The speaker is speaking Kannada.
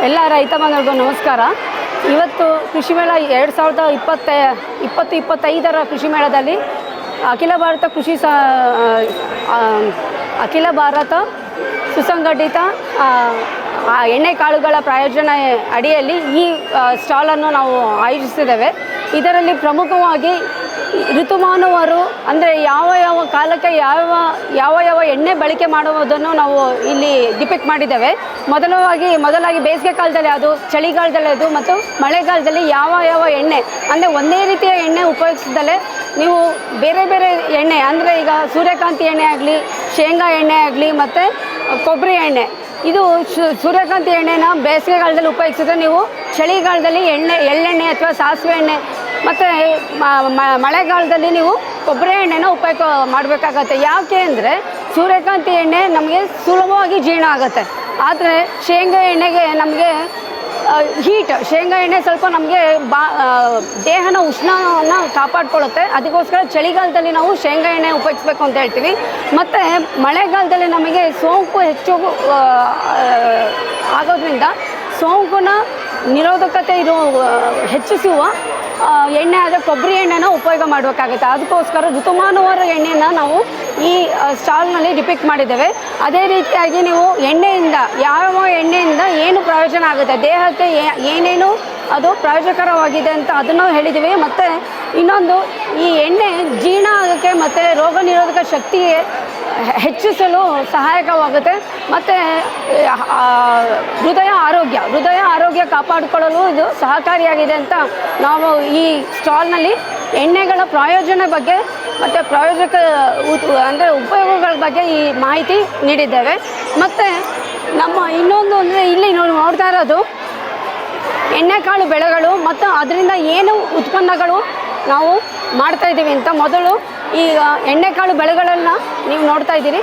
ಎಲ್ಲ ರೈತ ಬಾಂಧವರಿಗೂ ನಮಸ್ಕಾರ. ಇವತ್ತು ಕೃಷಿ ಮೇಳ 2025ರ ಕೃಷಿ ಮೇಳದಲ್ಲಿ ಅಖಿಲ ಭಾರತ ಸುಸಂಘಟಿತ ಎಣ್ಣೆ ಕಾಳುಗಳ ಪ್ರಾಯೋಜನೆ ಅಡಿಯಲ್ಲಿ ಈ ಸ್ಟಾಲನ್ನು ನಾವು ಆಯೋಜಿಸಿದ್ದೇವೆ. ಇದರಲ್ಲಿ ಪ್ರಮುಖವಾಗಿ ಋತುಮಾನವರು ಅಂದರೆ ಯಾವ ಕಾಲಕ್ಕೆ ಯಾವ ಎಣ್ಣೆ ಬಳಕೆ ಮಾಡುವುದನ್ನು ನಾವು ಇಲ್ಲಿ ಡಿಪಿಕ್ಟ್ ಮಾಡಿದ್ದೇವೆ. ಮೊದಲಾಗಿ ಬೇಸಿಗೆ ಕಾಲದಲ್ಲಿ ಅದು, ಚಳಿಗಾಲದಲ್ಲಿ ಅದು ಮತ್ತು ಮಳೆಗಾಲದಲ್ಲಿ ಯಾವ ಎಣ್ಣೆ ಅಂದರೆ ಒಂದೇ ರೀತಿಯ ಎಣ್ಣೆ ಉಪಯೋಗಿಸಿದಲೇ ನೀವು ಬೇರೆ ಬೇರೆ ಎಣ್ಣೆ ಅಂದರೆ ಈಗ ಸೂರ್ಯಕಾಂತಿ ಎಣ್ಣೆ ಆಗಲಿ, ಶೇಂಗಾ ಎಣ್ಣೆ ಆಗಲಿ ಮತ್ತು ಕೊಬ್ಬರಿ ಎಣ್ಣೆ, ಇದು ಸೂರ್ಯಕಾಂತಿ ಎಣ್ಣೆನ ಬೇಸಿಗೆಗಾಲದಲ್ಲಿ ಉಪಯೋಗಿಸಿದ್ರೆ ನೀವು ಚಳಿಗಾಲದಲ್ಲಿ ಎಳ್ಳೆಣ್ಣೆ ಅಥವಾ ಸಾಸಿವೆ ಎಣ್ಣೆ ಮತ್ತು ಮಳೆಗಾಲದಲ್ಲಿ ನೀವು ಕೊಬ್ಬರಿ ಎಣ್ಣೆನ ಉಪಯೋಗ ಮಾಡಬೇಕಾಗತ್ತೆ. ಯಾಕೆ ಅಂದರೆ ಸೂರ್ಯಕಾಂತಿ ಎಣ್ಣೆ ನಮಗೆ ಸುಲಭವಾಗಿ ಜೀರ್ಣ ಆಗುತ್ತೆ. ಆದರೆ ಶೇಂಗಾ ಎಣ್ಣೆಗೆ ನಮಗೆ ಶೇಂಗಾ ಎಣ್ಣೆ ಸ್ವಲ್ಪ ನಮಗೆ ದೇಹನ ಉಷ್ಣವನ್ನು ಕಾಪಾಡಿಕೊಳ್ಳುತ್ತೆ. ಅದಕ್ಕೋಸ್ಕರ ಚಳಿಗಾಲದಲ್ಲಿ ನಾವು ಶೇಂಗಾ ಎಣ್ಣೆ ಉಪಯೋಗಿಸ್ಬೇಕು ಅಂತ ಹೇಳ್ತೀವಿ. ಮತ್ತು ಮಳೆಗಾಲದಲ್ಲಿ ನಮಗೆ ಸೋಂಕು ಹೆಚ್ಚು ಆಗೋದ್ರಿಂದ ಸೋಂಕಿನ ನಿರೋಧಕತೆ ಹೆಚ್ಚಿಸುವ ಎಣ್ಣೆ ಆದರೆ ಕೊಬ್ಬರಿ ಎಣ್ಣೆನ ಉಪಯೋಗ ಮಾಡಬೇಕಾಗುತ್ತೆ. ಅದಕ್ಕೋಸ್ಕರ ಋತುಮಾನವಾರ ಎಣ್ಣೆಯನ್ನು ನಾವು ಈ ಸ್ಟಾಲ್ನಲ್ಲಿ ಡಿಪಿಕ್ಟ್ ಮಾಡಿದ್ದೇವೆ. ಅದೇ ರೀತಿಯಾಗಿ ನೀವು ಎಣ್ಣೆಯಿಂದ ಯಾವ ಎಣ್ಣೆಯಿಂದ ಏನು ಪ್ರಯೋಜನ ಆಗುತ್ತೆ, ದೇಹಕ್ಕೆ ಏನೇನು ಅದು ಪ್ರಯೋಜನಕರವಾಗಿದೆ ಅಂತ ಅದನ್ನು ಹೇಳಿದ್ದೀವಿ. ಮತ್ತು ಇನ್ನೊಂದು, ಈ ಎಣ್ಣೆ ಜೀರ್ಣ ಆಗೋಕ್ಕೆ ಮತ್ತು ರೋಗ ನಿರೋಧಕ ಶಕ್ತಿಗೆ ಹೆಚ್ಚಿಸಲು ಸಹಾಯಕವಾಗುತ್ತೆ. ಮತ್ತು ಹೃದಯ ಆರೋಗ್ಯ ಕಾಪಾಡಿಕೊಳ್ಳಲು ಇದು ಸಹಕಾರಿಯಾಗಿದೆ ಅಂತ ನಾವು ಈ ಸ್ಟಾಲ್ನಲ್ಲಿ ಎಣ್ಣೆಗಳ ಪ್ರಯೋಜನ ಬಗ್ಗೆ ಮತ್ತು ಅಂದರೆ ಉಪಯೋಗಗಳ ಬಗ್ಗೆ ಈ ಮಾಹಿತಿ ನೀಡಿದ್ದೇವೆ. ಮತ್ತು ನಮ್ಮ ಇನ್ನೊಂದು ಅಂದರೆ ಇಲ್ಲಿ ನೋಡ್ತಾ ಇರೋದು ಎಣ್ಣೆಕಾಳು ಬೆಳೆಗಳು ಮತ್ತು ಅದರಿಂದ ಏನು ಉತ್ಪನ್ನಗಳು ನಾವು ಮಾಡ್ತಾಯಿದ್ದೀವಿ ಅಂತ. ಮೊದಲು ಈ ಎಣ್ಣೆಕಾಳು ಬೆಳೆಗಳನ್ನು ನೀವು ನೋಡ್ತಾ ಇದ್ದೀರಿ.